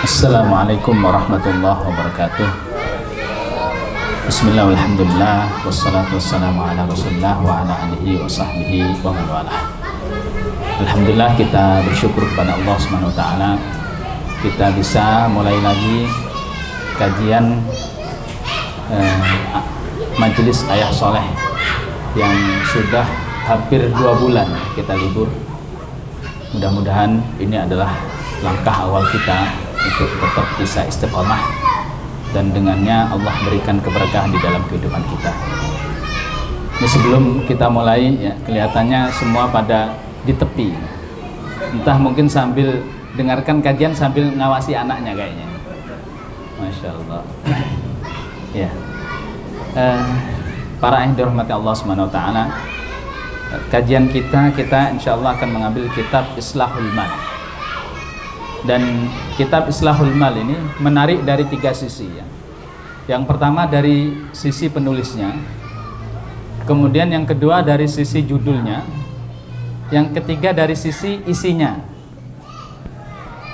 Assalamualaikum warahmatullahi wabarakatuh. Bismillah, alhamdulillah, wassalatu wassalamu ala rasulillah wa ala alihi wa sahbihi wa man walah. Alhamdulillah, kita bersyukur kepada Allah Subhanahu wa ta'ala, kita bisa mulai lagi kajian majelis Ayah Soleh yang sudah hampir 2 bulan kita libur. Mudah-mudahan ini adalah langkah awal kita untuk tetap bisa istiqomah, dan dengannya Allah berikan keberkahan di dalam kehidupan kita. Ini sebelum kita mulai ya, kelihatannya semua pada di tepi, entah mungkin sambil dengarkan kajian sambil ngawasi anaknya kayaknya. Masya Allah. Ya, para yang dirahmati Allah Subhanahu wa ta'ala, kajian kita insya Allah akan mengambil kitab Islahul Mal. Dan kitab Islahul Mal ini menarik dari 3 sisi ya. Yang pertama dari sisi penulisnya, kemudian yang kedua dari sisi judulnya, yang ketiga dari sisi isinya.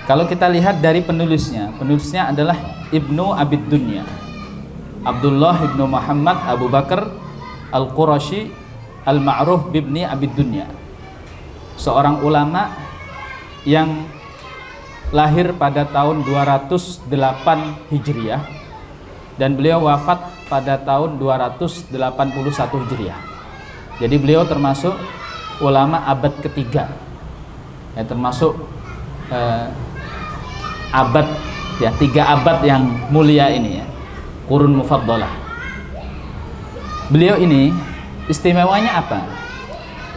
Kalau kita lihat dari penulisnya adalah Ibnu Abid Dunya, Abdullah Ibnu Muhammad Abu Bakar Al-Qurashi Al-Ma'ruf bibni Abid Dunya, seorang ulama yang lahir pada tahun 208 Hijriah dan beliau wafat pada tahun 281 Hijriah. Jadi beliau termasuk ulama abad ketiga ya, termasuk abad ya, 3 abad yang mulia ini ya, Qurun Mufaddalah. Beliau ini istimewanya apa?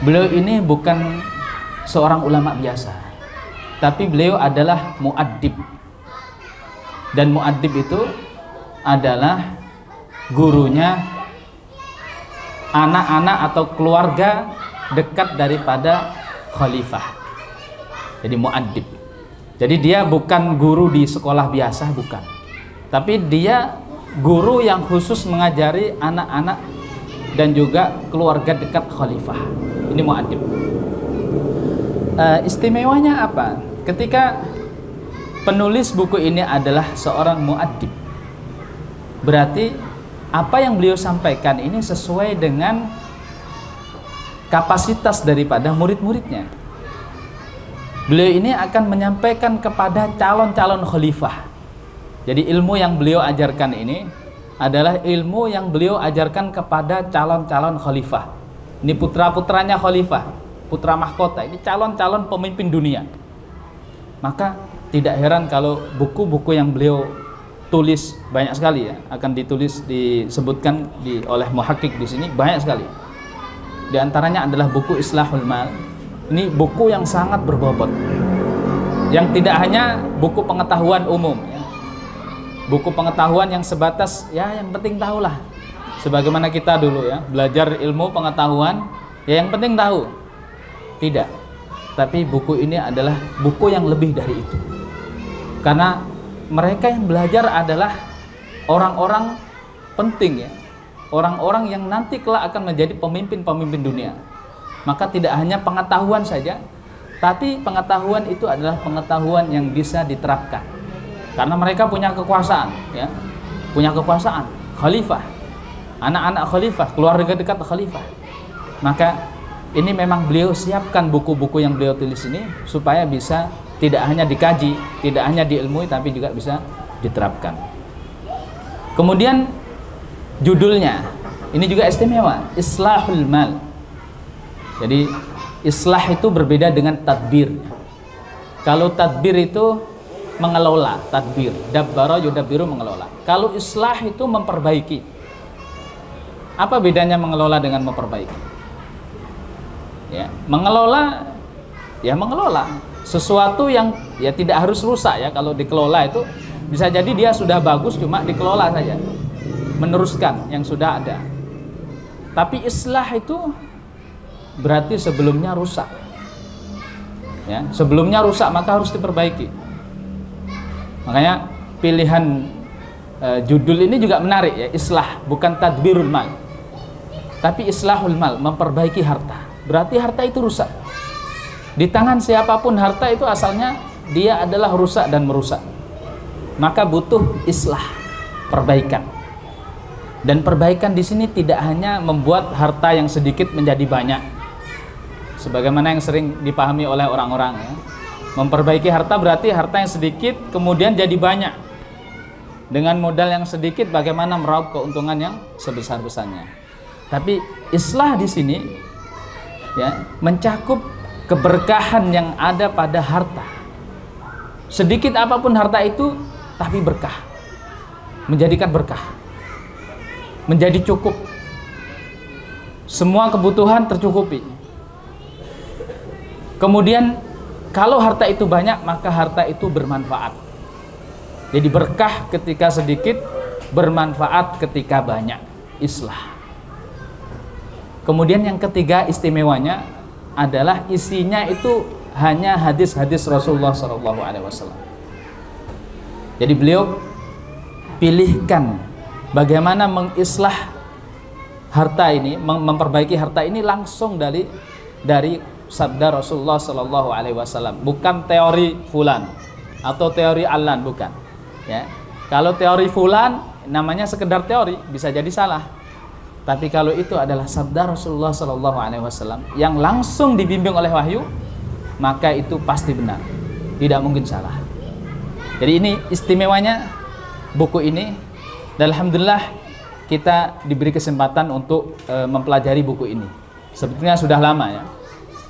Beliau ini bukan seorang ulama biasa, tapi beliau adalah muaddib. Dan muaddib itu adalah gurunya anak-anak atau keluarga dekat daripada khalifah. Jadi muaddib. Jadi dia bukan guru di sekolah biasa, bukan. Tapi dia guru yang khusus mengajari anak-anak dan juga keluarga dekat khalifah. Ini muaddib. Istimewanya apa? Ketika penulis buku ini adalah seorang muaddib, berarti apa yang beliau sampaikan ini sesuai dengan kapasitas daripada murid-muridnya. Beliau ini akan menyampaikan kepada calon-calon khalifah. Jadi ilmu yang beliau ajarkan ini adalah ilmu yang beliau ajarkan kepada calon-calon khalifah. Ini putra-putranya khalifah, putra mahkota, ini calon-calon pemimpin dunia. Maka tidak heran kalau buku-buku yang beliau tulis banyak sekali ya, akan disebutkan oleh muhakkik di sini banyak sekali. Di antaranya adalah buku Islahul Mal. Ini buku yang sangat berbobot, yang tidak hanya buku pengetahuan umum ya. Buku pengetahuan yang sebatas ya yang penting tahulah, sebagaimana kita dulu ya belajar ilmu pengetahuan ya yang penting tahu. Tidak, tapi buku ini adalah buku yang lebih dari itu, karena mereka yang belajar adalah orang-orang penting ya, orang-orang yang nanti kelak akan menjadi pemimpin-pemimpin dunia. Maka tidak hanya pengetahuan saja, tapi pengetahuan itu adalah pengetahuan yang bisa diterapkan, karena mereka punya kekuasaan ya, punya kekuasaan, khalifah, anak-anak khalifah, keluarga dekat khalifah. Maka ini memang beliau siapkan buku-buku yang beliau tulis ini supaya bisa tidak hanya dikaji, tidak hanya diilmui, tapi juga bisa diterapkan. Kemudian judulnya ini juga istimewa, Islahul Mal. Jadi islah itu berbeda dengan tadbir. Kalau tadbir itu mengelola, tadbir, dabbara yudabbiru, mengelola. Kalau islah itu memperbaiki. Apa bedanya mengelola dengan memperbaiki? Ya, mengelola ya mengelola sesuatu yang ya tidak harus rusak ya. Kalau dikelola itu bisa jadi dia sudah bagus, cuma dikelola saja, meneruskan yang sudah ada. Tapi islah itu berarti sebelumnya rusak ya, sebelumnya rusak maka harus diperbaiki. Makanya pilihan judul ini juga menarik ya, islah, bukan tadbirul mal, tapi islahul mal, memperbaiki harta. Berarti harta itu rusak. Di tangan siapapun harta itu asalnya dia adalah rusak dan merusak. maka butuh islah, perbaikan. Dan perbaikan di sini tidak hanya membuat harta yang sedikit menjadi banyak, sebagaimana yang sering dipahami oleh orang-orang ya. Memperbaiki harta berarti harta yang sedikit kemudian jadi banyak. Dengan modal yang sedikit bagaimana meraup keuntungan yang sebesar-besarnya. Tapi islah di sini ya mencakup keberkahan yang ada pada harta. Sedikit apapun harta itu tapi berkah. Menjadikan berkah. Menjadi cukup. Semua kebutuhan tercukupi. Kemudian kalau harta itu banyak, maka harta itu bermanfaat. Jadi berkah ketika sedikit, bermanfaat ketika banyak. Islah. Kemudian yang ketiga istimewanya adalah isinya itu hanya hadis-hadis Rasulullah SAW. Jadi beliau pilihkan bagaimana mengislah harta ini, memperbaiki harta ini langsung dari sabda Rasulullah SAW, bukan teori fulan atau teori alan, bukan. Ya, kalau teori fulan namanya sekedar teori, bisa jadi salah. Tapi kalau itu adalah sabda Rasulullah SAW yang langsung dibimbing oleh wahyu, maka itu pasti benar, tidak mungkin salah. Jadi ini istimewanya buku ini. Dan alhamdulillah kita diberi kesempatan untuk mempelajari buku ini. Sebetulnya sudah lama ya,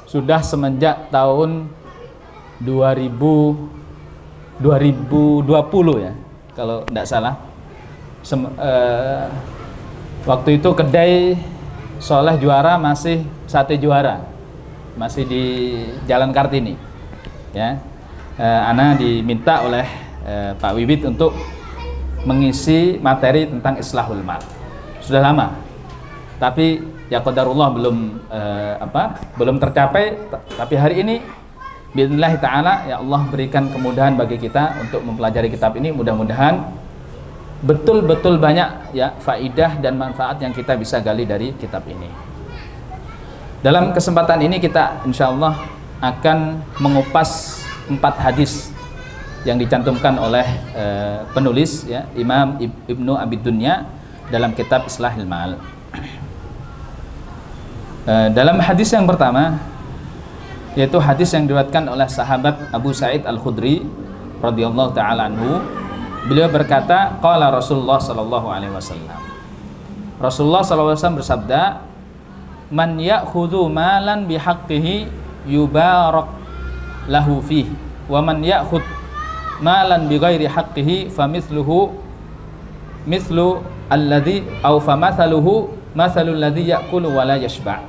sudah semenjak tahun 2020 ya, kalau tidak salah. Waktu itu kedai Soleh Juara masih Sate Juara, masih di Jalan Kartini ya. Ana diminta oleh Pak Wibit untuk mengisi materi tentang islahul mal. Sudah lama, tapi ya qadarullah belum tercapai. Tapi hari ini biidznillah ta'ala ya Allah berikan kemudahan bagi kita untuk mempelajari kitab ini. Mudah-mudahan betul-betul banyak ya faidah dan manfaat yang kita bisa gali dari kitab ini. Dalam kesempatan ini kita insyaallah akan mengupas 4 hadis yang dicantumkan oleh penulis ya, Imam Ibnu Abi Dunya dalam kitab Islahil Ma'al. Dalam hadis yang pertama, yaitu hadis yang diriwayatkan oleh sahabat Abu Sa'id Al-Khudri radhiyallahu taala anhu. Beliau berkata, qala Rasulullah sallallahu alaihi wasallam. Rasulullah sallallahu alaihi wasallam bersabda, "Man ya'khudhu malan bihaqqihi yubarak lahu fihi, wa man ya'khudh malan bighairi haqqihi famithluhu mithlu alladhi aw famathaluhu mathalul ladzi ya'kulu wa la yashba'."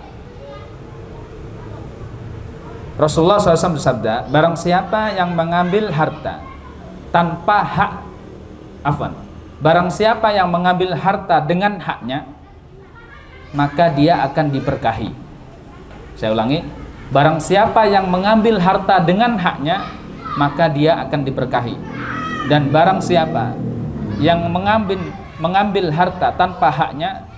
Rasulullah SAW bersabda, barang siapa yang mengambil harta tanpa hak, barang siapa yang mengambil harta dengan haknya, maka dia akan diberkahi. Saya ulangi, barang siapa yang mengambil harta dengan haknya, maka dia akan diberkahi. Dan barang siapa yang mengambil harta tanpa haknya,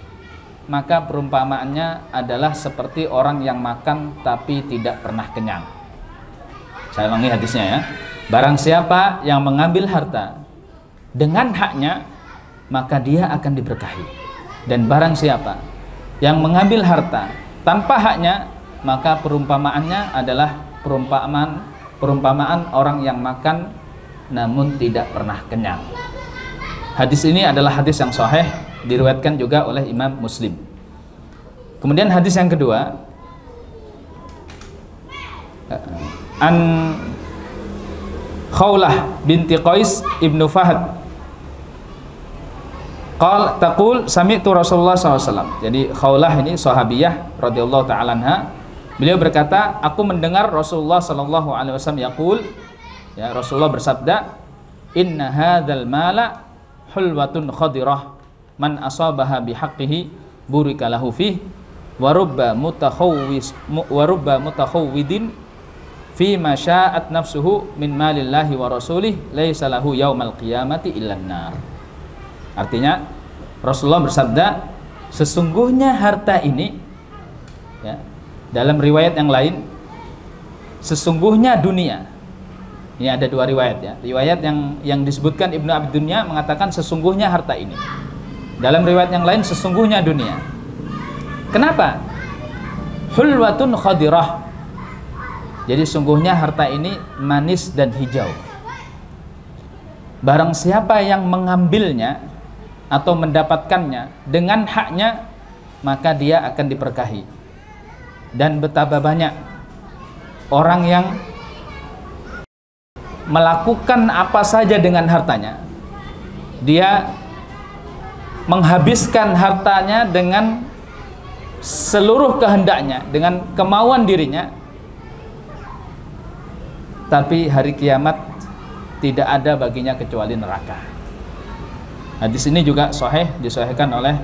maka perumpamaannya adalah seperti orang yang makan tapi tidak pernah kenyang. Saya ulangi hadisnya ya. Barang siapa yang mengambil harta dengan haknya, maka dia akan diberkahi. Dan barang siapa yang mengambil harta tanpa haknya, maka perumpamaannya adalah perumpamaan orang yang makan namun tidak pernah kenyang. Hadis ini adalah hadis yang sahih, diriwayatkan juga oleh Imam Muslim. Kemudian hadis yang kedua, an Khawlah binti Qais ibnu Fahad taqul sami'tu Rasulullah SAW. Jadi Khawlah ini sahabiyah radhiyallahu ta'ala anha. Beliau berkata, aku mendengar Rasulullah SAW yaqul, ya, Rasulullah bersabda, inna hadzal mala hulwatun khadirah man asabaha bihaqqihi burika lahu fih wa rubba mutakhawwidin fi ma sya'at nafsuhu min malillahi wa rasulih laisa lahu yaumal qiyamati illan nar. Artinya Rasulullah bersabda, sesungguhnya harta ini ya, dalam riwayat yang lain, sesungguhnya dunia Ini ada dua riwayat ya. Riwayat yang disebutkan Ibnu Abi Dunya mengatakan sesungguhnya harta ini. Dalam riwayat yang lain sesungguhnya dunia. Kenapa? Hulwatun khadirah. Jadi sungguhnya harta ini manis dan hijau. Barang siapa yang mengambilnya atau mendapatkannya dengan haknya, maka dia akan diberkahi. Dan betapa banyak orang yang melakukan apa saja dengan hartanya. Dia menghabiskan hartanya dengan seluruh kehendaknya, dengan kemauan dirinya, tapi hari kiamat tidak ada baginya kecuali neraka. Hadis ini juga sahih, disahihkan oleh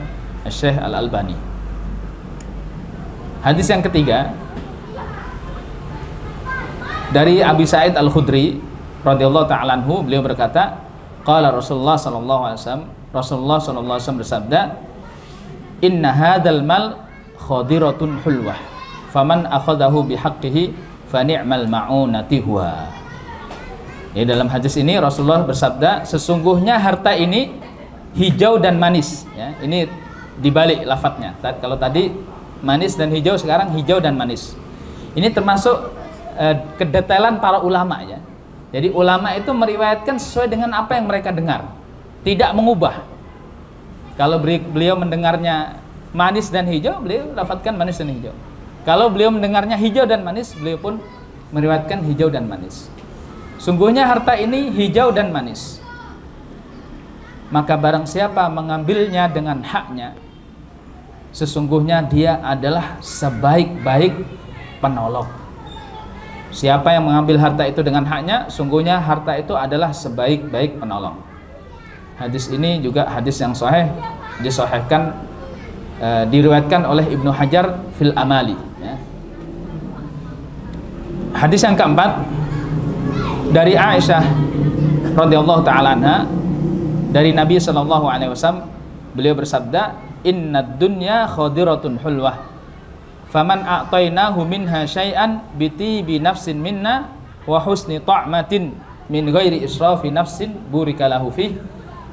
Syekh Al-Albani. Hadis yang ketiga dari Abi Sa'id Al-Khudri radhiyallahu ta'ala anhu, beliau berkata, qala Rasulullah sallallahu alaihi wasallam, Rasulullah sallallahu alaihi wasallam bersabda, inna hadzal mal khadiratun hulwah, faman akhadahu bihaqqihi fa ni'mal ma'unati huwa. Ya, dalam hadis ini Rasulullah bersabda, sesungguhnya harta ini hijau dan manis ya. Ini dibalik lafadznya. Kalau tadi manis dan hijau, sekarang hijau dan manis. Ini termasuk kedetailan para ulama ya. Jadi ulama itu meriwayatkan sesuai dengan apa yang mereka dengar, tidak mengubah. Kalau beliau mendengarnya manis dan hijau, beliau lafadzkan manis dan hijau. Kalau beliau mendengarnya hijau dan manis, beliau pun meriwayatkan hijau dan manis. Sungguhnya harta ini hijau dan manis. Maka barang siapa mengambilnya dengan haknya, sesungguhnya dia adalah sebaik-baik penolong. Siapa yang mengambil harta itu dengan haknya, sungguhnya harta itu adalah sebaik-baik penolong. Hadis ini juga hadis yang sahih, disahihkan, diriwayatkan oleh Ibnu Hajar fil Amali ya. Hadis yang keempat dari Aisyah radhiyallahu ta'ala anha, dari Nabi sallallahu alaihi wasallam, beliau bersabda, innad dunya khadiratun hulwah, faman a'tainahu minha syai'an bitibi nafsin minna wa husni ta'matin min ghairi israfi nafsin burika lahu fih,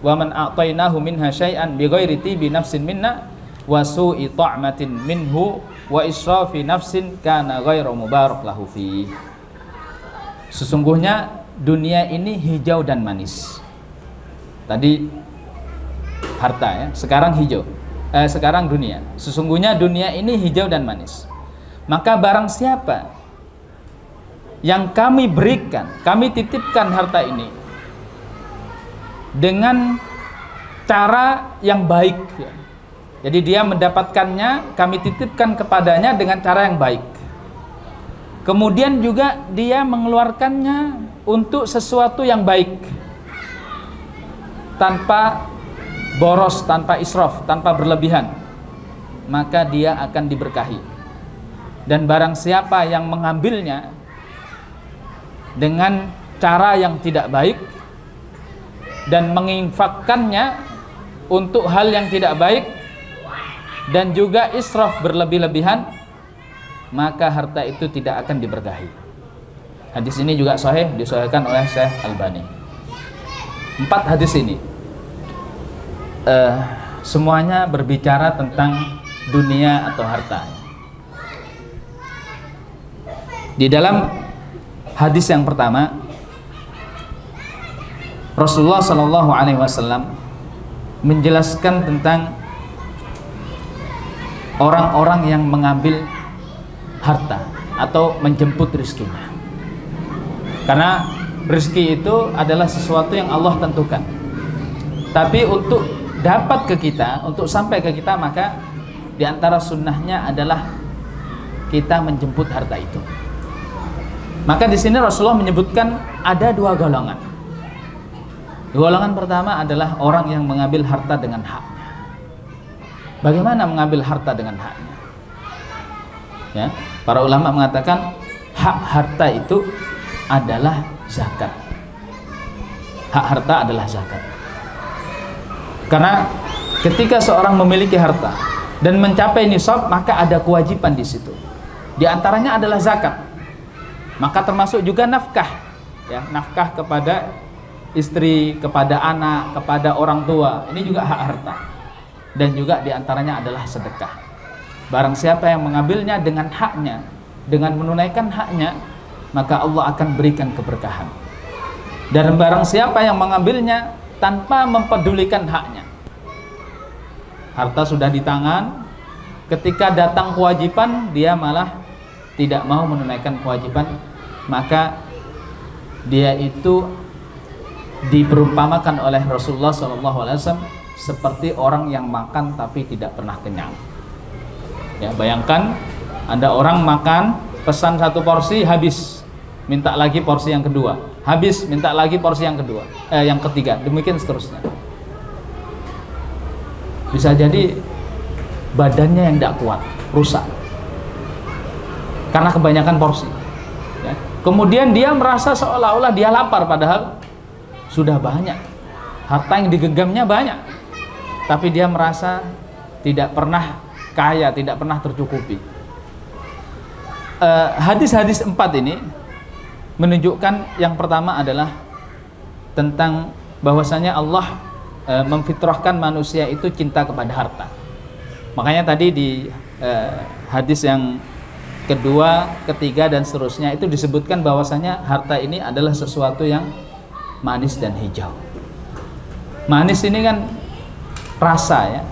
wa man a'tainahu minha syai'an bi ghairi tibi nafsin minna wa su'i ta'matin minhu wa israfi nafsin kana ghairu mubarak lahu fih. Sesungguhnya dunia ini hijau dan manis. Tadi harta ya, sekarang hijau. Sekarang dunia. Sesungguhnya dunia ini hijau dan manis. Maka barang siapa yang kami berikan, kami titipkan harta ini dengan cara yang baik ya. Jadi dia mendapatkannya, kami titipkan kepadanya dengan cara yang baik. Kemudian juga dia mengeluarkannya untuk sesuatu yang baik, tanpa boros, tanpa israf, tanpa berlebihan, maka dia akan diberkahi. Dan barang siapa yang mengambilnya dengan cara yang tidak baik dan menginfakkannya untuk hal yang tidak baik dan juga israf berlebih-lebihan, maka harta itu tidak akan diberkahi. Hadis ini juga sahih, disahihkan oleh Syekh Albani. 4 hadis ini semuanya berbicara tentang dunia atau harta. Di dalam hadis yang pertama, Rasulullah Shallallahu Alaihi Wasallam menjelaskan tentang orang-orang yang mengambil harta atau menjemput rezekinya. Karena rezeki itu adalah sesuatu yang Allah tentukan. Tapi untuk dapat ke kita, untuk sampai ke kita, maka di antara sunnahnya adalah kita menjemput harta itu. Maka di sini Rasulullah menyebutkan ada 2 golongan. Golongan pertama adalah orang yang mengambil harta dengan haknya. Bagaimana mengambil harta dengan haknya? Ya, para ulama mengatakan hak harta itu adalah zakat. Hak harta adalah zakat. Karena ketika seorang memiliki harta dan mencapai nisab, maka ada kewajiban di situ. Di antaranya adalah zakat. Maka termasuk juga nafkah. ya, nafkah kepada istri, kepada anak, kepada orang tua. Ini juga hak harta. Dan juga diantaranya adalah sedekah. Barang siapa yang mengambilnya dengan haknya, dengan menunaikan haknya, maka Allah akan berikan keberkahan. Dan barang siapa yang mengambilnya tanpa mempedulikan haknya, harta sudah di tangan, ketika datang kewajiban dia malah tidak mau menunaikan kewajiban, maka dia itu diperumpamakan oleh Rasulullah SAW seperti orang yang makan tapi tidak pernah kenyang. Ya, bayangkan ada orang makan, pesan satu porsi, habis, minta lagi porsi yang kedua, habis, minta lagi porsi yang kedua, yang ketiga, demikian seterusnya. Bisa jadi badannya yang tidak kuat, rusak karena kebanyakan porsi. Ya. Kemudian dia merasa seolah-olah dia lapar, padahal sudah banyak, harta yang digenggamnya banyak, tapi dia merasa tidak pernah kaya, tidak pernah tercukupi. Hadis-hadis 4 ini menunjukkan yang pertama adalah tentang bahwasanya Allah memfitrahkan manusia itu cinta kepada harta. Makanya tadi di hadis yang kedua, ketiga dan seterusnya itu disebutkan bahwasanya harta ini adalah sesuatu yang manis dan hijau. Manis ini kan rasa, ya.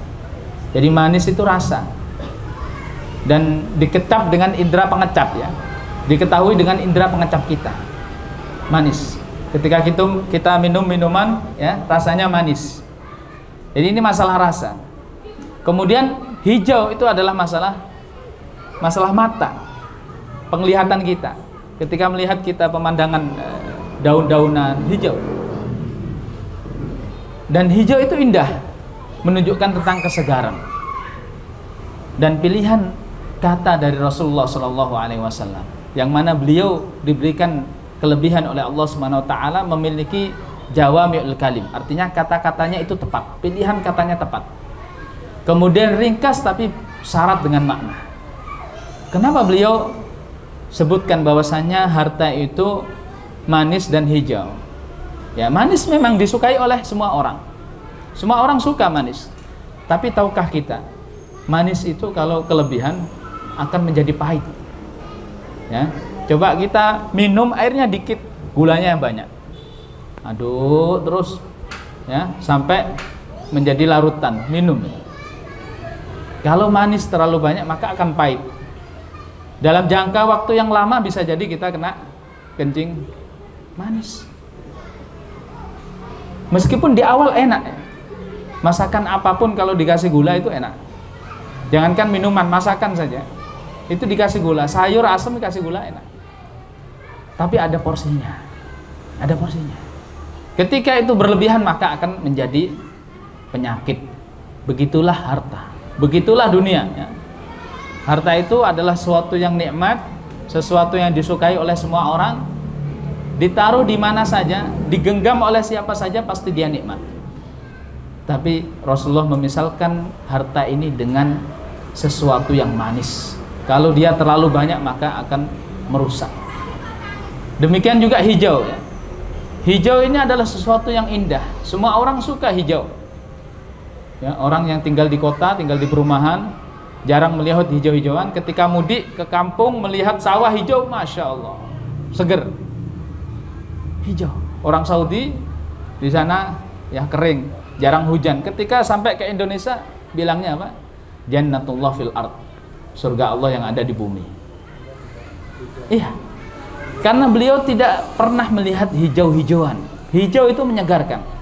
Jadi manis itu rasa. Dan dikecap dengan indera pengecap, ya. Diketahui dengan indera pengecap kita. Manis. Ketika kita minum minuman, ya, rasanya manis. Jadi ini masalah rasa. Kemudian hijau itu adalah masalah mata, penglihatan kita. Ketika melihat kita pemandangan daun-daunan hijau, dan hijau itu indah, menunjukkan tentang kesegaran. Dan pilihan kata dari Rasulullah SAW, yang mana beliau diberikan kelebihan oleh Allah Subhanahu Wa Taala, memiliki jawami'ul kalim, artinya kata-katanya itu tepat, pilihan katanya tepat. Kemudian ringkas tapi syarat dengan makna. Kenapa beliau sebutkan bahwasannya harta itu manis dan hijau? Ya, manis memang disukai oleh semua orang. Semua orang suka manis. Tapi tahukah kita, manis itu kalau kelebihan akan menjadi pahit. Ya, coba kita minum airnya dikit, gulanya yang banyak. Aduk terus, ya, sampai menjadi larutan, minum. Kalau manis terlalu banyak maka akan pahit. Dalam jangka waktu yang lama bisa jadi kita kena kencing manis. Meskipun di awal enak, ya. Masakan apapun kalau dikasih gula itu enak. Jangankan minuman, masakan saja itu dikasih gula, sayur asam dikasih gula enak. Tapi ada porsinya. Ada porsinya. Ketika itu berlebihan maka akan menjadi penyakit. Begitulah harta. Begitulah dunia, ya. Harta itu adalah sesuatu yang nikmat, sesuatu yang disukai oleh semua orang. Ditaruh di mana saja, digenggam oleh siapa saja pasti dia nikmat. Tapi Rasulullah memisalkan harta ini dengan sesuatu yang manis. Kalau dia terlalu banyak maka akan merusak. Demikian juga hijau, ya. Hijau ini adalah sesuatu yang indah. Semua orang suka hijau. Ya, orang yang tinggal di kota, tinggal di perumahan, jarang melihat hijau-hijauan. Ketika mudik ke kampung melihat sawah hijau, masya Allah, seger, hijau. Orang Saudi di sana ya kering, jarang hujan. Ketika sampai ke Indonesia bilangnya apa? Jannatullah fil ard, surga Allah yang ada di bumi. Iya, karena beliau tidak pernah melihat hijau-hijauan. Hijau itu menyegarkan.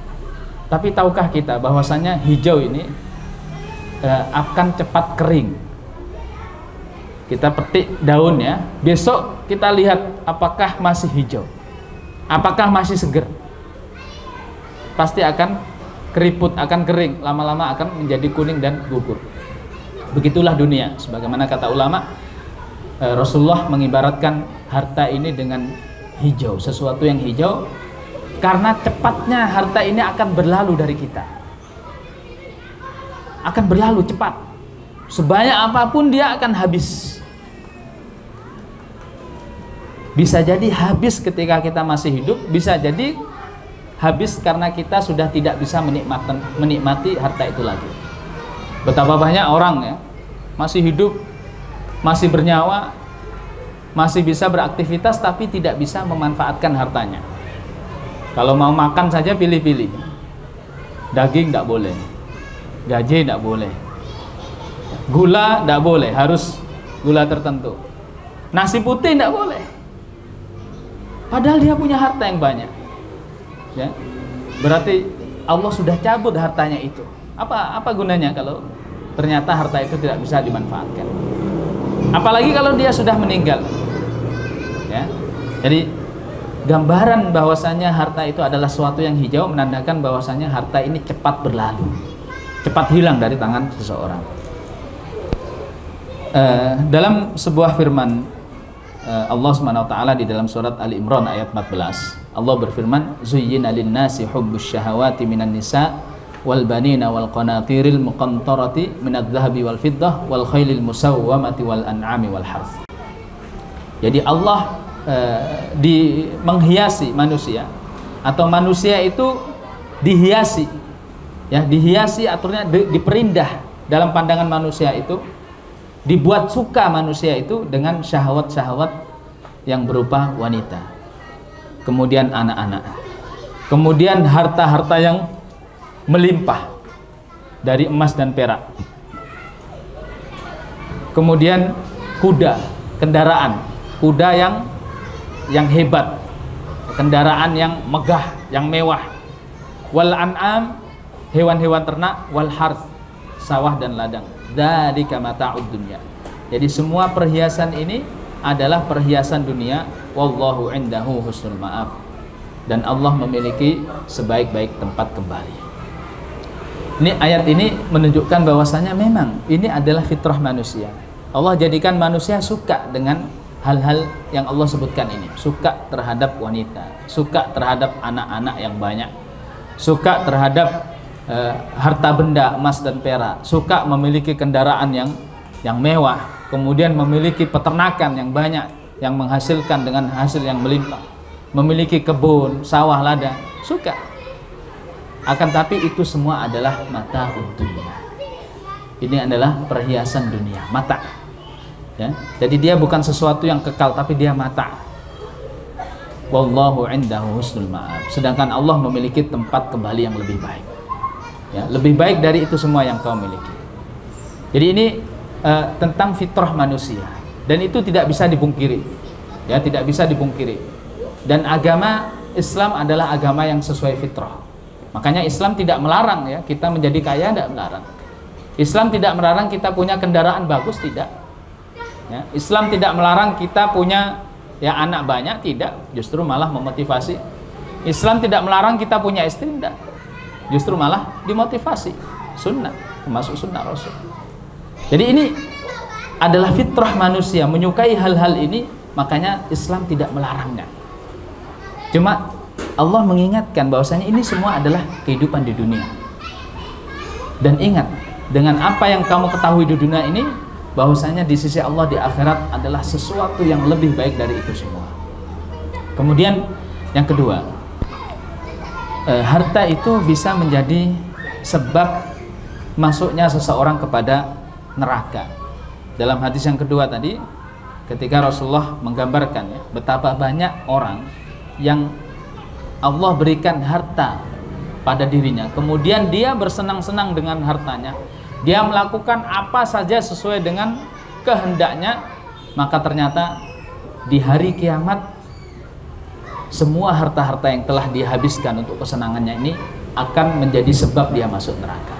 Tapi tahukah kita bahwasanya hijau ini akan cepat kering. Kita petik daunnya, besok kita lihat apakah masih hijau, apakah masih seger. Pasti akan keriput, akan kering, lama-lama akan menjadi kuning dan gugur. Begitulah dunia. Sebagaimana kata ulama, Rasulullah mengibaratkan harta ini dengan hijau, sesuatu yang hijau, karena cepatnya harta ini akan berlalu dari kita. Akan berlalu cepat. Sebanyak apapun dia akan habis. Bisa jadi habis ketika kita masih hidup, bisa jadi habis karena kita sudah tidak bisa menikmati harta itu lagi. Betapa banyak orang ya masih hidup, masih bernyawa, masih bisa beraktivitas tapi tidak bisa memanfaatkan hartanya. Kalau mau makan saja pilih-pilih. Daging tidak boleh, gaji tidak boleh, gula tidak boleh, harus gula tertentu, nasi putih tidak boleh. Padahal dia punya harta yang banyak. Ya, berarti Allah sudah cabut hartanya itu. Apa gunanya kalau ternyata harta itu tidak bisa dimanfaatkan? Apalagi kalau dia sudah meninggal. Ya, jadi gambaran bahwasanya harta itu adalah sesuatu yang hijau menandakan bahwasanya harta ini cepat berlalu, cepat hilang dari tangan seseorang. Dalam sebuah firman Allah Subhanahu wa taala di dalam surat Ali Imran ayat 14, Allah berfirman, "Zuyyina lin-nasi hubbus syahawati minan nisa wal banina wal qanatiril muqantarati minadh dhahabi wal fiddah wal khailil musawwamati wal an'ami wal harth." Jadi Allah menghiasi manusia, atau manusia itu dihiasi, ya, dihiasi aturnya diperindah dalam pandangan manusia itu, dibuat suka manusia itu dengan syahwat-syahwat yang berupa wanita, kemudian anak-anak, kemudian harta-harta yang melimpah dari emas dan perak, kemudian kuda, kendaraan, kuda yang hebat, kendaraan yang megah, yang mewah, wal an'am, hewan-hewan ternak, wal harth, sawah dan ladang. Dzalika mata'ud dunya. Jadi semua perhiasan ini adalah perhiasan dunia. Wallahu indahu husnul ma'ab. Dan Allah memiliki sebaik-baik tempat kembali. Ini ayat ini menunjukkan bahwasanya memang ini adalah fitrah manusia. Allah jadikan manusia suka dengan hal-hal yang Allah sebutkan ini. Suka terhadap wanita, suka terhadap anak-anak yang banyak, suka terhadap harta benda emas dan perak, suka memiliki kendaraan yang mewah, kemudian memiliki peternakan yang banyak yang menghasilkan dengan hasil yang melimpah, memiliki kebun, sawah, ladang, suka. Akan tapi itu semua adalah mata dunia. Ini adalah perhiasan dunia, mata. Ya, jadi dia bukan sesuatu yang kekal, tapi dia mata. Wallahu indahu husnul ma'ab. Sedangkan Allah memiliki tempat kembali yang lebih baik. Ya, lebih baik dari itu semua yang kau miliki. Jadi ini tentang fitrah manusia, dan itu tidak bisa dipungkiri. Ya, tidak bisa dipungkiri. Dan agama Islam adalah agama yang sesuai fitrah. Makanya Islam tidak melarang ya kita menjadi kaya, tidak melarang. Islam tidak melarang kita punya kendaraan bagus, tidak. Ya, Islam tidak melarang kita punya ya anak banyak, tidak. Justru malah memotivasi. Islam tidak melarang kita punya istri, tidak. Justru malah dimotivasi, sunnah, termasuk sunnah Rasul. Jadi ini adalah fitrah manusia, menyukai hal-hal ini, makanya Islam tidak melarangnya. Cuma Allah mengingatkan bahwasanya ini semua adalah kehidupan di dunia. Dan ingat, dengan apa yang kamu ketahui di dunia ini, bahwasanya di sisi Allah di akhirat adalah sesuatu yang lebih baik dari itu semua. Kemudian yang kedua, harta itu bisa menjadi sebab masuknya seseorang kepada neraka. Dalam hadis yang kedua tadi, ketika Rasulullah menggambarkan ya, betapa banyak orang yang Allah berikan harta pada dirinya, kemudian dia bersenang-senang dengan hartanya, dia melakukan apa saja sesuai dengan kehendaknya, maka ternyata di hari kiamat semua harta-harta yang telah dia habiskan untuk kesenangannya ini akan menjadi sebab dia masuk neraka.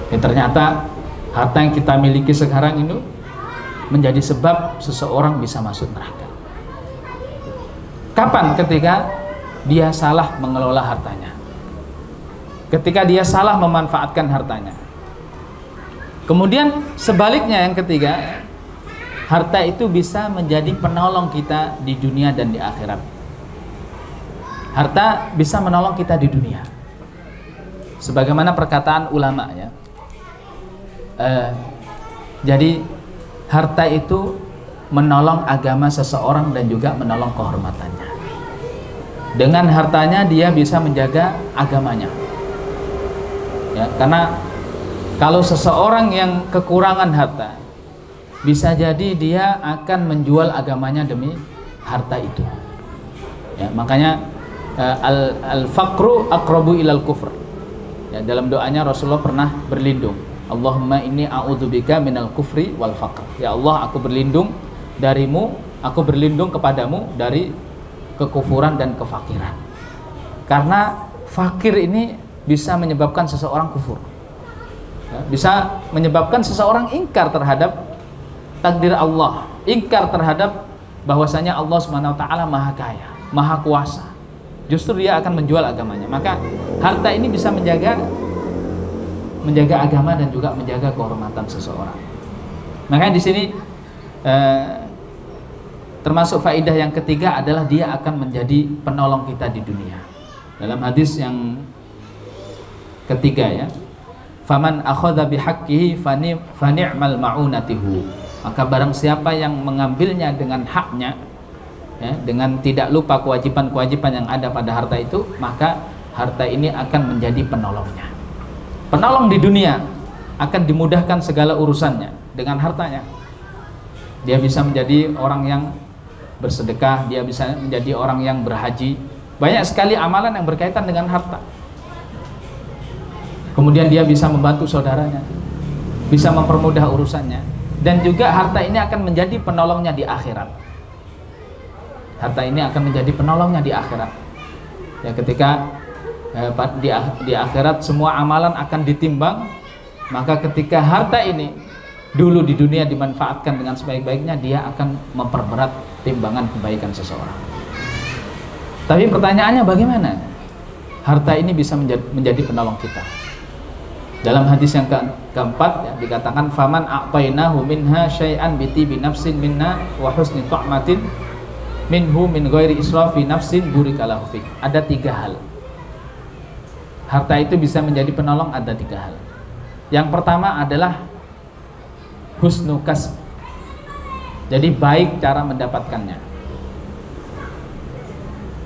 Dan ternyata harta yang kita miliki sekarang ini menjadi sebab seseorang bisa masuk neraka. Kapan? Ketika dia salah mengelola hartanya, ketika dia salah memanfaatkan hartanya. Kemudian sebaliknya yang ketiga, harta itu bisa menjadi penolong kita di dunia dan di akhirat. Harta bisa menolong kita di dunia. Sebagaimana perkataan ulama ya. Jadi harta itu menolong agama seseorang dan juga menolong kehormatannya. Dengan hartanya dia bisa menjaga agamanya. Ya, karena kalau seseorang yang kekurangan harta, bisa jadi dia akan menjual agamanya demi harta itu. Ya, makanya al-faqru aqrabu ilal kufr. Ya, dalam doanya Rasulullah pernah berlindung, Allahumma inni a'udzubika minal kufri wal faqr. Ya Allah, aku berlindung darimu, aku berlindung kepadamu dari kekufuran dan kefakiran. Karena fakir ini bisa menyebabkan seseorang kufur, ya, bisa menyebabkan seseorang ingkar terhadap takdir Allah, ingkar terhadap bahwasanya Allah SWT maha kaya, maha kuasa. Justru dia akan menjual agamanya. Maka harta ini bisa menjaga agama dan juga menjaga kehormatan seseorang. Makanya di sini termasuk faedah yang ketiga adalah dia akan menjadi penolong kita di dunia. Dalam hadis yang ketiga, ya, faman akhadha bihaqqihi fani'mal ma'unatihu. Maka barang siapa yang mengambilnya dengan haknya, ya, dengan tidak lupa kewajiban-kewajiban yang ada pada harta itu, maka harta ini akan menjadi penolongnya. Penolong di dunia, akan dimudahkan segala urusannya dengan hartanya. Dia bisa menjadi orang yang bersedekah, dia bisa menjadi orang yang berhaji. Banyak sekali amalan yang berkaitan dengan harta. Kemudian dia bisa membantu saudaranya, bisa mempermudah urusannya, dan juga harta ini akan menjadi penolongnya di akhirat. Harta ini akan menjadi penolongnya di akhirat. Ya, ketika di akhirat semua amalan akan ditimbang, maka ketika harta ini dulu di dunia dimanfaatkan dengan sebaik-baiknya, dia akan memperberat timbangan kebaikan seseorang. Tapi pertanyaannya, bagaimana harta ini bisa menjadi penolong kita? Dalam hadis yang keempat, ya, dikatakan faman a'tainahu minha syai'an bitibi nafsin minna wa husni ta'matin minhu min ghairi israfi nafsin burikalahu fi. Ada 3 hal. Harta itu bisa menjadi penolong, ada 3 hal. Yang pertama adalah husnu kasb. Jadi baik cara mendapatkannya.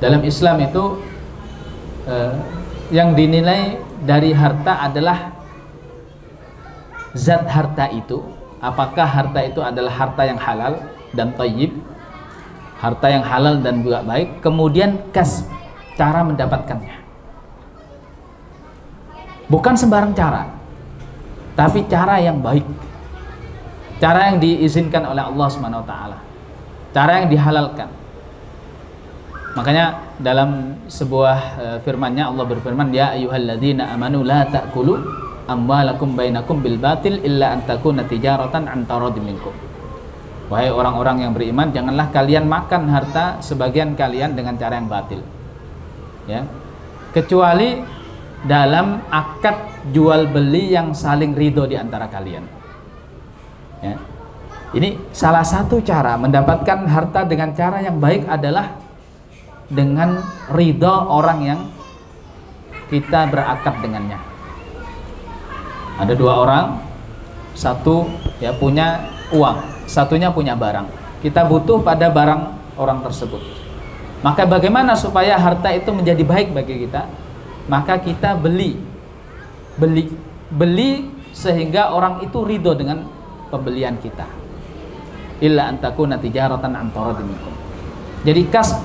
Dalam Islam itu yang dinilai dari harta adalah zat harta itu. Apakah harta itu adalah harta yang halal dan thayyib, harta yang halal dan juga baik. Kemudian kasb, cara mendapatkannya. Bukan sembarang cara, tapi cara yang baik, cara yang diizinkan oleh Allah SWT, cara yang dihalalkan. Makanya dalam sebuah firman-Nya Allah berfirman, ya ayyuhalladzina amanu la ta'kulu amwalakum bainakum bil batil illa an takuna tijaratan an taradin minkum. Wahai orang-orang yang beriman, janganlah kalian makan harta sebagian kalian dengan cara yang batil, ya, kecuali dalam akad jual beli yang saling ridho di antara kalian. Ya. Ini salah satu cara mendapatkan harta dengan cara yang baik adalah dengan ridho orang yang kita berakad dengannya. Ada 2 orang, satu ya punya uang, satunya punya barang. Kita butuh pada barang orang tersebut. Maka bagaimana supaya harta itu menjadi baik bagi kita? Maka kita beli sehingga orang itu ridho dengan pembelian kita. Illa an takuna tijaratan an taradin minkum. Jadi kasb,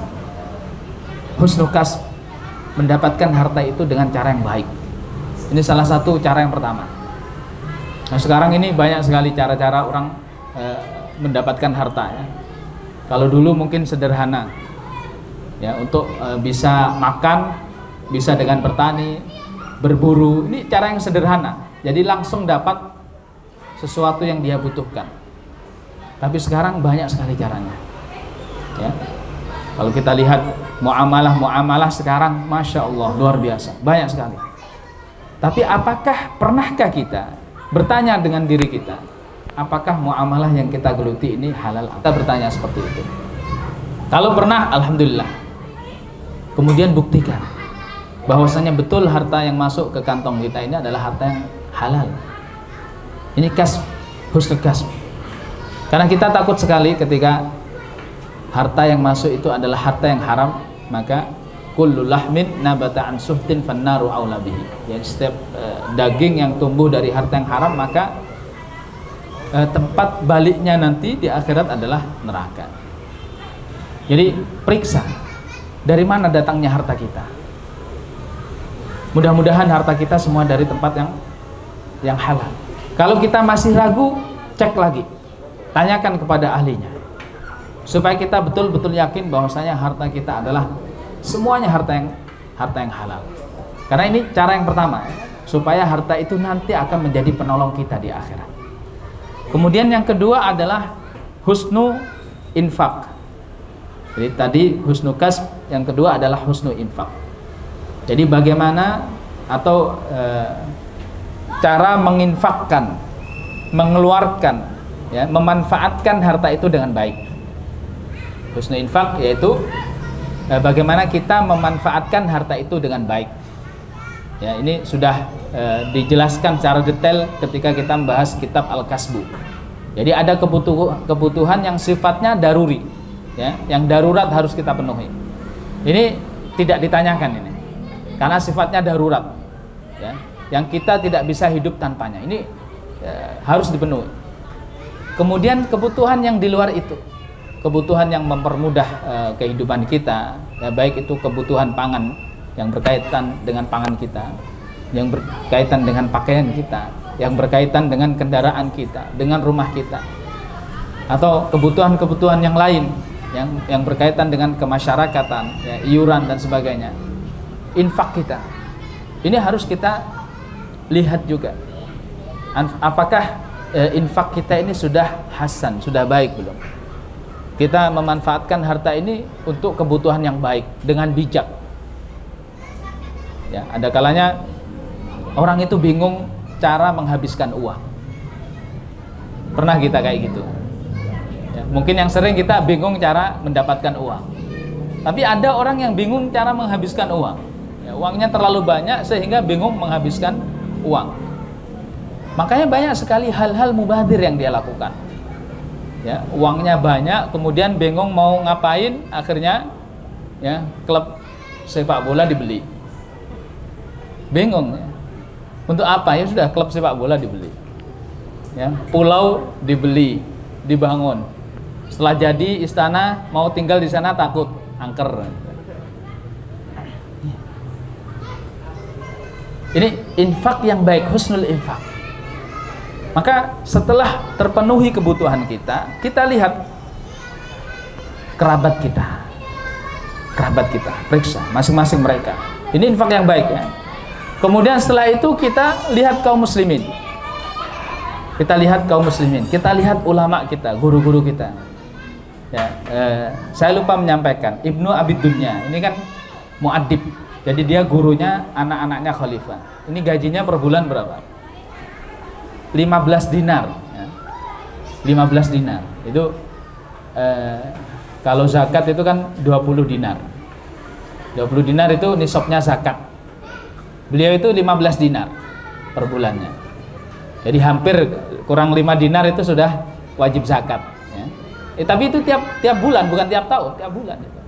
husnul kasb, mendapatkan harta itu dengan cara yang baik. Ini salah satu cara yang pertama. Nah, sekarang ini banyak sekali cara-cara orang mendapatkan harta, ya. Kalau dulu mungkin sederhana, ya, untuk bisa makan, bisa dengan bertani, berburu. Ini cara yang sederhana, jadi langsung dapat sesuatu yang dia butuhkan. Tapi sekarang banyak sekali caranya, ya. Kalau kita lihat muamalah sekarang, Masya Allah, luar biasa, banyak sekali. Tapi pernahkah kita bertanya dengan diri kita, apakah muamalah yang kita geluti ini halal? Kita bertanya seperti itu. Kalau pernah, alhamdulillah. Kemudian buktikan bahwasanya betul harta yang masuk ke kantong kita ini adalah harta yang halal. Ini kasb, husnul kasb. Karena kita takut sekali ketika harta yang masuk itu adalah harta yang haram, maka kullu lahmin nabata an suhtin fannaru aula bihi. Jadi setiap daging yang tumbuh dari harta yang haram, maka tempat baliknya nanti di akhirat adalah neraka. Jadi periksa dari mana datangnya harta kita. Mudah-mudahan harta kita semua dari tempat yang halal. Kalau kita masih ragu, cek lagi, tanyakan kepada ahlinya, supaya kita betul-betul yakin bahwasanya harta kita adalah semuanya harta yang halal. Karena ini cara yang pertama, supaya harta itu nanti akan menjadi penolong kita di akhirat. Kemudian yang kedua adalah husnu infak. Jadi tadi husnu kasb, yang kedua adalah husnu infak. Jadi bagaimana atau cara menginfakkan, mengeluarkan, ya, memanfaatkan harta itu dengan baik. Husnu infak yaitu bagaimana kita memanfaatkan harta itu dengan baik. Ya, ini sudah dijelaskan secara detail ketika kita membahas kitab Al-Kasbu. Jadi ada kebutuhan yang sifatnya daruri, ya, yang darurat harus kita penuhi. Ini tidak ditanyakan ini, karena sifatnya darurat, ya, yang kita tidak bisa hidup tanpanya. Ini harus dipenuhi. Kemudian kebutuhan yang di luar itu, kebutuhan yang mempermudah kehidupan kita, ya, baik itu kebutuhan pangan yang berkaitan dengan pangan kita, yang berkaitan dengan pakaian kita, yang berkaitan dengan kendaraan kita, dengan rumah kita, atau kebutuhan-kebutuhan yang lain yang berkaitan dengan kemasyarakatan, ya, iuran dan sebagainya. Infak kita ini harus kita lihat juga, apakah infak kita ini sudah hasan, sudah baik belum. Kita memanfaatkan harta ini untuk kebutuhan yang baik dengan bijak. Ya, ada kalanya orang itu bingung cara menghabiskan uang. Pernah kita kayak gitu. Ya, mungkin yang sering kita bingung cara mendapatkan uang. Tapi ada orang yang bingung cara menghabiskan uang. Ya, uangnya terlalu banyak sehingga bingung menghabiskan uang. Makanya banyak sekali hal-hal mubazir yang dia lakukan. Ya, uangnya banyak, kemudian bingung mau ngapain, akhirnya ya klub sepak bola dibeli. Bingung, ya. Untuk apa? Ya sudah, klub sepak bola dibeli. Ya, pulau dibeli, dibangun. Setelah jadi istana, mau tinggal di sana takut angker. Ini infak yang baik, husnul infak. Maka setelah terpenuhi kebutuhan kita, kita lihat kerabat kita, periksa masing-masing mereka. Ini infak yang baik, ya. Kemudian setelah itu kita lihat kaum muslimin, kita lihat ulama kita, guru-guru kita. Ya, saya lupa menyampaikan, Ibnu Abi Dunya ini kan muaddib, jadi dia gurunya anak-anaknya khalifah. Ini gajinya per bulan berapa? 15 dinar, ya. 15 dinar itu kalau zakat itu kan 20 dinar. 20 dinar itu nisabnya zakat. Beliau itu 15 dinar per bulannya. Jadi hampir kurang 5 dinar itu sudah wajib zakat, ya. Tapi itu tiap bulan, bukan tiap tahun, tiap bulan itu.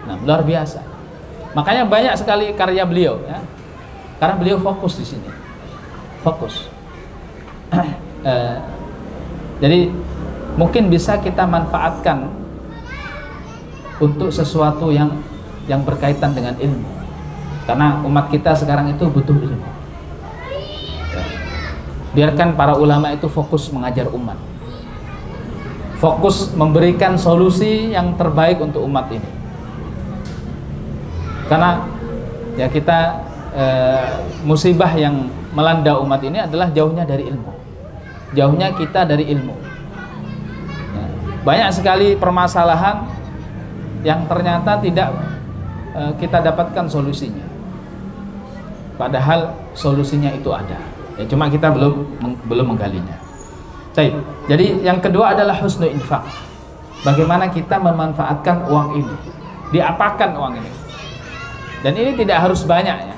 Nah, luar biasa. Makanya banyak sekali karya beliau, ya. Karena beliau fokus di sini. Fokus. Jadi mungkin bisa kita manfaatkan untuk sesuatu yang berkaitan dengan ilmu, karena umat kita sekarang itu butuh ilmu. Biarkan para ulama itu fokus mengajar umat, fokus memberikan solusi yang terbaik untuk umat ini. Karena ya kita musibah yang melanda umat ini adalah jauhnya dari ilmu, jauhnya kita dari ilmu. Ya, banyak sekali permasalahan yang ternyata tidak kita dapatkan solusinya, padahal solusinya itu ada, ya, cuma kita belum menggalinya. Baik, jadi yang kedua adalah husnu infak. Bagaimana kita memanfaatkan uang ini, diapakan uang ini. Dan ini tidak harus banyak, ya,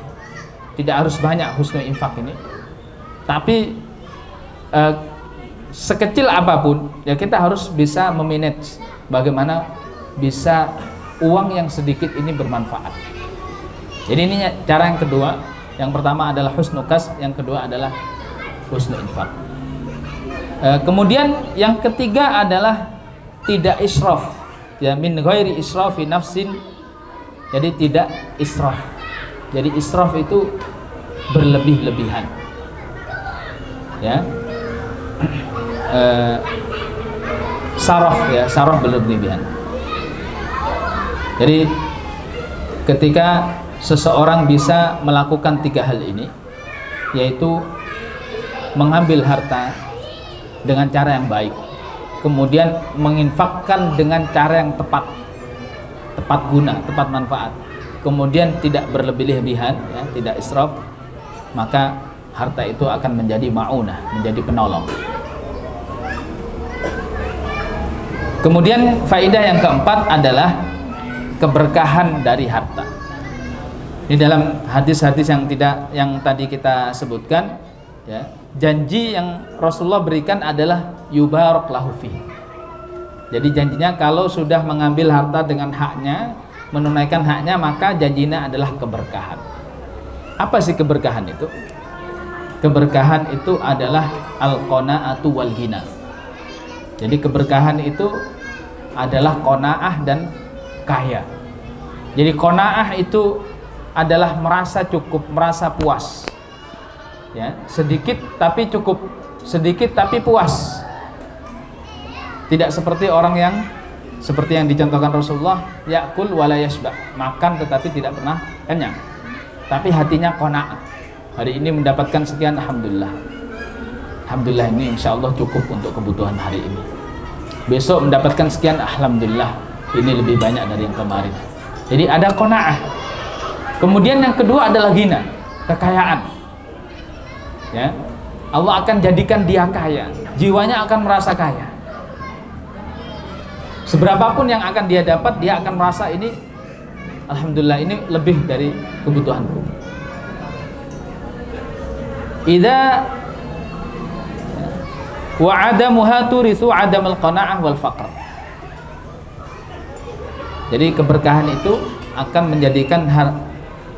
tidak harus banyak husnu infak ini, tapi sekecil apapun ya kita harus bisa memanage bagaimana bisa uang yang sedikit ini bermanfaat. Jadi ini cara yang kedua. Yang pertama adalah husnul kasb, yang kedua adalah husnul infak. Kemudian yang ketiga adalah tidak israf, ya, min ghairi israfi nafsin. Jadi tidak israf. Jadi israf itu berlebih-lebihan, ya. Saraf, ya, saraf berlebih-lebihan. Jadi ketika seseorang bisa melakukan tiga hal ini, yaitu mengambil harta dengan cara yang baik, kemudian menginfakkan dengan cara yang tepat guna, tepat manfaat, kemudian tidak berlebih-lebihan, ya, tidak israf, maka harta itu akan menjadi ma'unah, menjadi penolong. Kemudian faedah yang keempat adalah keberkahan dari harta. Ini dalam hadis-hadis yang tadi kita sebutkan, ya, janji yang Rasulullah berikan adalah yubarak lahu fi. Jadi janjinya kalau sudah mengambil harta dengan haknya, menunaikan haknya, maka janjinya adalah keberkahan. Apa sih keberkahan itu? Keberkahan itu adalah al-qanaatu wal ghina. Jadi keberkahan itu adalah qanaah dan kaya. Jadi qanaah itu adalah merasa cukup, merasa puas, ya, sedikit tapi cukup, sedikit tapi puas. Tidak seperti orang yang seperti yang dicontohkan Rasulullah, yakul wala yashba, makan tetapi tidak pernah kenyang, tapi hatinya qanaah. Hari ini mendapatkan sekian, alhamdulillah, alhamdulillah, ini insya Allah cukup untuk kebutuhan hari ini. Besok mendapatkan sekian, alhamdulillah, ini lebih banyak dari yang kemarin. Jadi ada qanaah. Kemudian yang kedua adalah ghina, kekayaan. Ya, Allah akan jadikan dia kaya, jiwanya akan merasa kaya. Seberapapun yang akan dia dapat, dia akan merasa ini, alhamdulillah, ini lebih dari kebutuhanku. Idza wa adamuha turithu adamul qanaah wal faqr. Jadi keberkahan itu akan menjadikan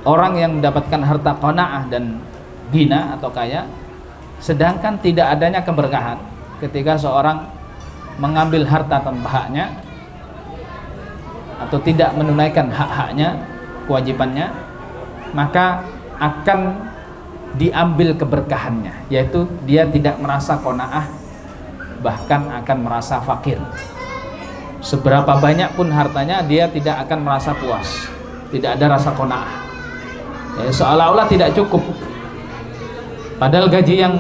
orang yang mendapatkan harta qanaah dan ghina atau kaya, sedangkan tidak adanya keberkahan ketika seorang mengambil harta tanpa haknya atau tidak menunaikan hak-haknya, kewajibannya, maka akan diambil keberkahannya, yaitu dia tidak merasa qanaah, bahkan akan merasa fakir. Seberapa banyak pun hartanya, dia tidak akan merasa puas, tidak ada rasa qanaah, ya, seolah-olah tidak cukup. Padahal gaji yang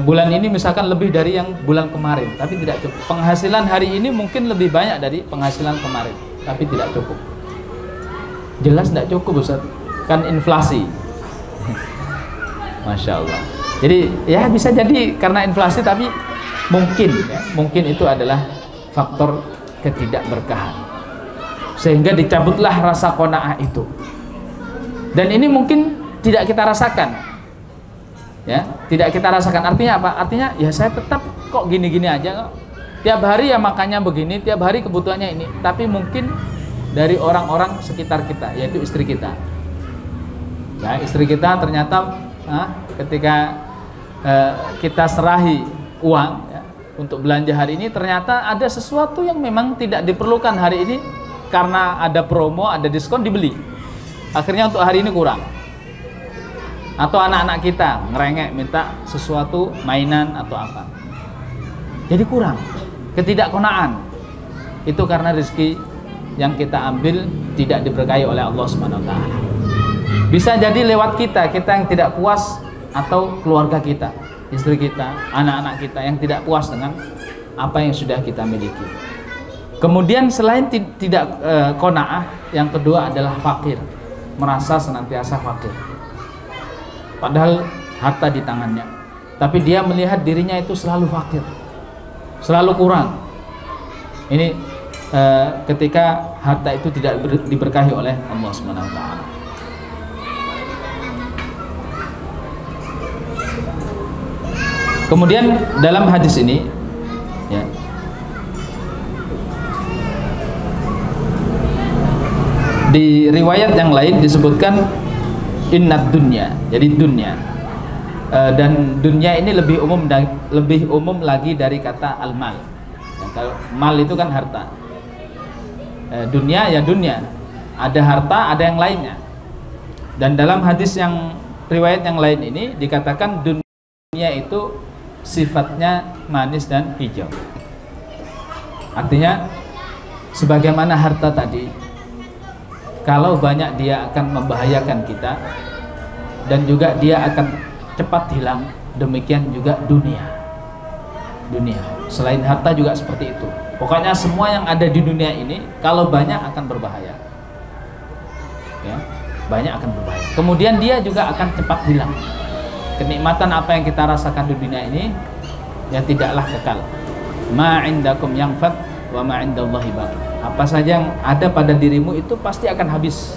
bulan ini misalkan lebih dari yang bulan kemarin, tapi tidak cukup. Penghasilan hari ini mungkin lebih banyak dari penghasilan kemarin, tapi tidak cukup. Jelas tidak cukup, Ustaz. Kan inflasi. Masya Allah. Jadi ya bisa jadi karena inflasi, tapi mungkin, ya, mungkin itu adalah faktor ketidakberkahan, sehingga dicabutlah rasa qanaah itu. Dan ini mungkin tidak kita rasakan, ya, tidak kita rasakan. Artinya apa? Artinya ya saya tetap kok gini-gini aja kok. Tiap hari ya makannya begini, tiap hari kebutuhannya ini. Tapi mungkin dari orang-orang sekitar kita, yaitu istri kita. Ya, istri kita ternyata ketika kita serahi uang, ya, untuk belanja hari ini, ternyata ada sesuatu yang memang tidak diperlukan hari ini, karena ada promo, ada diskon, dibeli. Akhirnya untuk hari ini kurang. Atau anak-anak kita ngerengek minta sesuatu, mainan atau apa, jadi kurang. Ketidakqanaan itu karena rezeki yang kita ambil tidak diberkahi oleh Allah Subhanahu wa taala. Bisa jadi lewat kita yang tidak puas, atau keluarga kita, istri kita, anak-anak kita yang tidak puas dengan apa yang sudah kita miliki. Kemudian selain tidak qanaah, yang kedua adalah fakir, merasa senantiasa fakir. Padahal harta di tangannya, tapi dia melihat dirinya itu selalu fakir, selalu kurang. Ini ketika harta itu tidak diberkahi oleh Allah Subhanahu wa taala. Kemudian dalam hadis ini ya, di riwayat yang lain disebutkan innad dunya, jadi dunya, dan dunya ini lebih umum lagi dari kata al-mal. Ya, kalau mal itu kan harta, dunya ya dunya, ada harta, ada yang lainnya. Dan dalam hadis yang riwayat yang lain ini dikatakan dunia itu sifatnya manis dan hijau. Artinya sebagaimana harta tadi, kalau banyak dia akan membahayakan kita dan juga dia akan cepat hilang, demikian juga dunia. Selain harta juga seperti itu. Pokoknya semua yang ada di dunia ini kalau banyak akan berbahaya. Ya, banyak akan berbahaya. Kemudian dia juga akan cepat hilang. Kenikmatan apa yang kita rasakan di dunia ini ya tidaklah kekal. Ma indakum yanfad wa ma indallahi baqi. Apa saja yang ada pada dirimu itu pasti akan habis.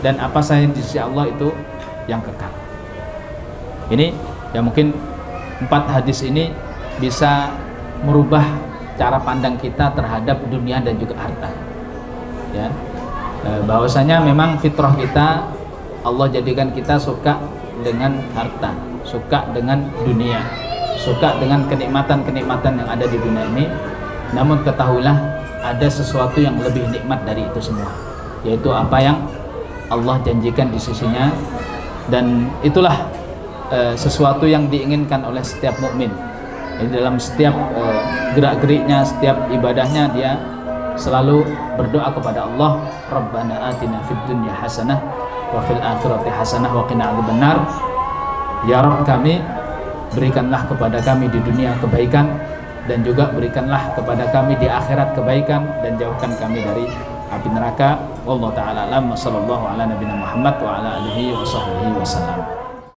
Dan apa saja di sisi Allah itu yang kekal. Ini ya mungkin 4 hadis ini bisa merubah cara pandang kita terhadap dunia dan juga harta. Ya. Bahwasanya memang fitrah kita Allah jadikan kita suka dengan harta, suka dengan dunia, suka dengan kenikmatan-kenikmatan yang ada di dunia ini. Namun ketahuilah ada sesuatu yang lebih nikmat dari itu semua, yaitu apa yang Allah janjikan di sisinya, dan itulah sesuatu yang diinginkan oleh setiap mukmin. Jadi dalam setiap gerak-geriknya, setiap ibadahnya dia selalu berdoa kepada Allah, Rabbana atina fid dunya hasanah wa fil akhirati hasanah wa qina adzabannar. Ya Rabb kami, berikanlah kepada kami di dunia kebaikan dan juga berikanlah kepada kami di akhirat kebaikan dan jauhkan kami dari api neraka. Wallahu taala alam, sallallahu ala nabiyina Muhammad wa ala alihi wa sahbihi wasallam.